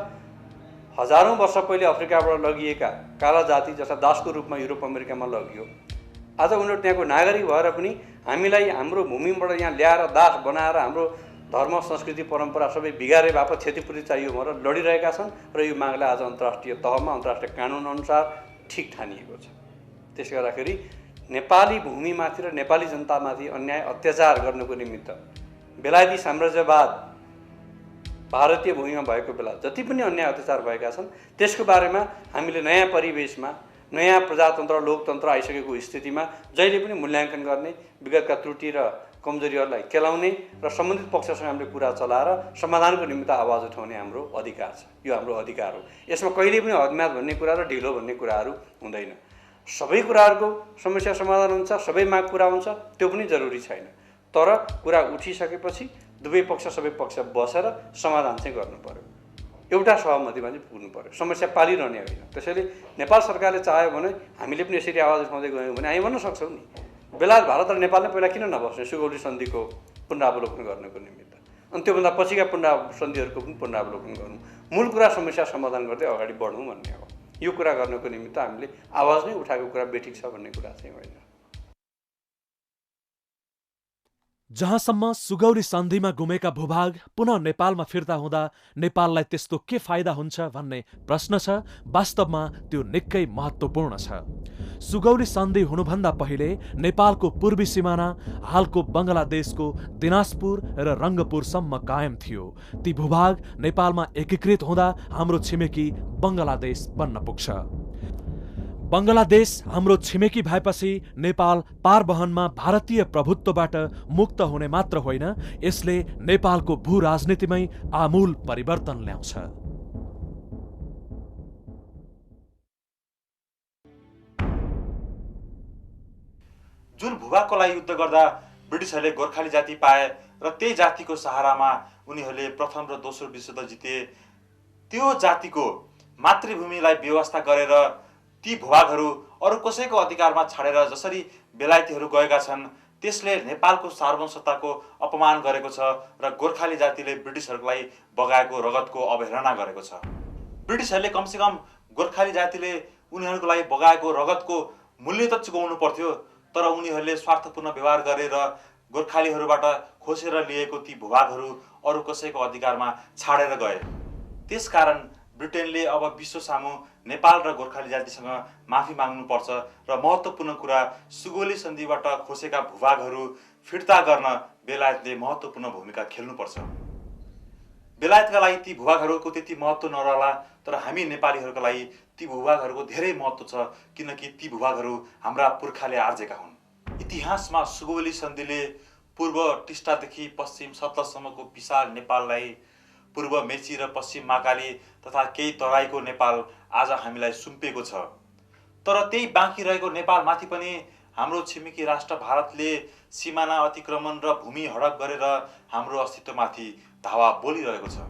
S8: हजारौँ वर्ष पहिले अफ्रिकाबाट लगिएका काला जाति जस्ता दासको रूपमा युरोप अमेरिकामा लगियो। आज उनीहरू त्यहाँको नागरिक भएर पनि हामीलाई हाम्रो भूमिबाट यहाँ ल्याएर दास बनाएर हाम्रो धर्म, संस्कृति, परम्परा सबै बिगारे बापत क्षतिपूर्ति चाहियो भनेर लडिरहेका छन् र यो मागलाई आज अन्तर्राष्ट्रिय तहमा अन्तर्राष्ट्रिय कानुनअनुसार ठिक ठानिएको छ। त्यसले गर्दाखेरि नेपाली भूमिमाथि र नेपाली जनतामाथि अन्याय अत्याचार गर्नुको निमित्त बेलायती साम्राज्यवाद भारतीय भूमिमा भएको बेला जति पनि अन्याय अत्याचार भएका छन् त्यसको बारेमा हामीले नयाँ परिवेशमा नयाँ प्रजातन्त्र लोकतन्त्र आइसकेको स्थितिमा जहिले पनि मूल्याङ्कन गर्ने, विगतका त्रुटि र कमजोरीहरूलाई केलाउने र सम्बन्धित पक्षसँग हामीले कुरा चलाएर समाधानको निमित्त आवाज उठाउने हाम्रो अधिकार छ। यो हाम्रो अधिकार हो। यसमा कहिले पनि हदम्याद भन्ने कुरा र ढिलो भन्ने कुराहरू हुँदैन। सबै कुराहरूको समस्या समाधान हुन्छ, सबै माग पुरा हुन्छ त्यो पनि जरुरी छैन। तर कुरा उठिसकेपछि दुवै पक्ष सबै पक्ष बसेर समाधान चाहिँ गर्नु पर्यो, एउटा सहमतिमा चाहिँ पुग्नु पर्यो, समस्या पालिरहने होइन। त्यसैले नेपाल सरकारले चाह्यो भने हामीले पनि यसरी आवाज उठाउँदै गयौँ भने हामी भन्न सक्छौँ नि बेलायत भारत र नेपालले पहिला किन नबस्ने सुगौली सन्धिको पुनरावलोकन गर्नको निमित्त, अनि त्योभन्दा पछिका सन्धिहरूको पनि पुनरावलोकन गरौँ, मूल कुरा समस्या समाधान गर्दै अगाडि बढौँ भन्ने हो। यो कुरा गर्नको निमित्त हामीले आवाज नै उठाएको कुरा बेठिक छ भन्ने कुरा चाहिँ होइन।
S2: जहाँसम्म सुगौली सन्धिमा गुमेका भूभाग पुनः नेपालमा फिर्ता हुँदा नेपाललाई त्यस्तो के फाइदा हुन्छ भन्ने प्रश्न छ। वास्तवमा त्यो निकै महत्त्वपूर्ण छ। सुगौली सन्धि हुनुभन्दा पहिले नेपालको पूर्वी सिमाना हालको बङ्गलादेशको दिनाजपुर र रङ्गपुरसम्म कायम थियो। ती भूभाग नेपालमा एकीकृत हुँदा हाम्रो छिमेकी बङ्गलादेश बन्न पुग्छ। बंगलादेश हाम्रो छिमेकी भएपछि नेपाल पारवहनमा भारतीय प्रभुत्वबाट मुक्त हुने मात्र होइन, यसले नेपालको भू राजनीतिमै आमूल परिवर्तन ल्याउँछ।
S1: जुन भूभागको लागि युद्ध गर्दा ब्रिटिसहरूले गोर्खाली जाति पाए र त्यही जातिको सहारामा उनीहरूले प्रथम र दोस्रो विश्वयुद्ध जिते, त्यो जातिको मातृभूमिलाई व्यवस्था गरेर ती भूभागहरू अरू कसैको अधिकारमा छाडेर जसरी बेलायतीहरू गएका छन्, त्यसले नेपालको सार्वभौमसत्ताको अपमान गरेको छ र गोर्खाली जातिले ब्रिटिसहरूलाई बगाएको रगतको अवहेलना गरेको छ। ब्रिटिसहरूले कमसेकम गोर्खाली जातिले उनीहरूको लागि बगाएको रगतको मूल्य त चुकाउनु पर्थ्यो, तर उनीहरूले स्वार्थपूर्ण व्यवहार गरेर गोर्खालीहरूबाट खोसेर लिएको ती भूभागहरू अरू कसैको अधिकारमा छाडेर गए। त्यसकारण ब्रिटेनले अब विश्व सामु नेपाल र गोर्खाली जातिसँग माफी माग्नुपर्छ र महत्त्वपूर्ण कुरा सुगौली सन्धिबाट खोसेका भूभागहरू फिर्ता गर्न बेलायतले महत्त्वपूर्ण भूमिका खेल्नुपर्छ। बेलायतका लागि ती भूभागहरूको त्यति महत्त्व नरहला, तर हामी नेपालीहरूका लागि ती भूभागहरूको धेरै महत्त्व छ, किनकि ती भूभागहरू हाम्रा पुर्खाले आर्जेका हुन्। इतिहासमा सुगौली सन्धिले पूर्व टिस्टादेखि पश्चिम सतलजसम्मको विशाल नेपाललाई, पूर्व मेची र पश्चिम महाकाली तथा केही तराईको नेपाल आज हामीलाई सुम्पेको छ। तर त्यही बाँकी रहेको नेपालमाथि पनि हाम्रो छिमेकी राष्ट्र भारतले सीमाना अतिक्रमण र भूमि हडप गरेर हाम्रो अस्तित्वमाथि धावा बोलिरहेको छ।